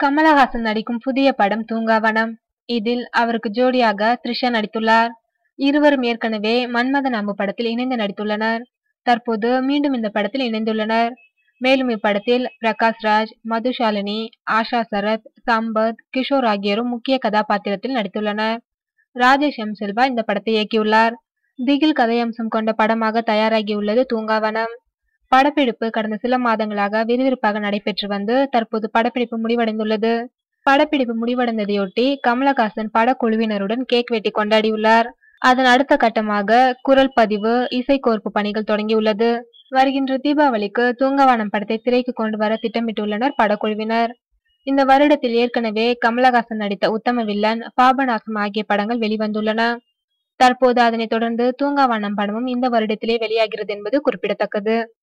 கமலஹாசன் நடிக்கும் புதிய படம் தூங்காவனம். இதில் அவருக்கு ஜோடியாக த்ரிஷா நடித்துள்ளார். இருவரும் ஏற்கனவே மன்மதன் அம்பு படத்தில் இணைந்து நடித்துள்ளனர். தற்போது மீண்டும் இந்த படத்தில் இணைந்துள்ளனர். மேலும் இப்படத்தில் பிரகாஷ் ராஜ், மதுஷாலினி, ஆஷா சரத், சம்பத், கிஷோர் ஆகியோரும் முக்கிய கதாபாத்திரத்தில் நடித்துள்ளனர். ராஜேஷ் எம் செல்வா இந்த படத்தை இயக்கியுள்ளார். திகில் கதையம்சம் கொண்ட படமாக தயாராகியுள்ளது தூங்காவனம். படப்பிடிப்பு கடந்த சில மாதங்களாக விறுவிறுப்பாக நடைபெற்று வந்து தற்போது படப்பிடிப்பு முடிவடைந்துள்ளது. படப்பிடிப்பு முடிவடைந்ததையொட்டி கமலஹாசன் படக்குழுவினருடன் கேக் வெட்டி கொண்டாடியுள்ளார். அதன் அடுத்த கட்டமாக குரல் பதிவு, இசைக்கோர்ப்பு பணிகள் தொடங்கியுள்ளது. வருகின்ற தீபாவளிக்கு தூங்காவனம் படத்தை திரைக்கு கொண்டு வர திட்டமிட்டுள்ளனர் படக்குழுவினர். இந்த வருடத்தில் ஏற்கனவே கமலஹாசன் நடித்த உத்தம வில்லன், பாபநாசம் ஆகிய படங்கள் வெளிவந்துள்ளன. தற்போது அதனைத் தொடர்ந்து தூங்காவனம் படமும் இந்த வருடத்திலே வெளியாகிறது என்பது குறிப்பிடத்தக்கது.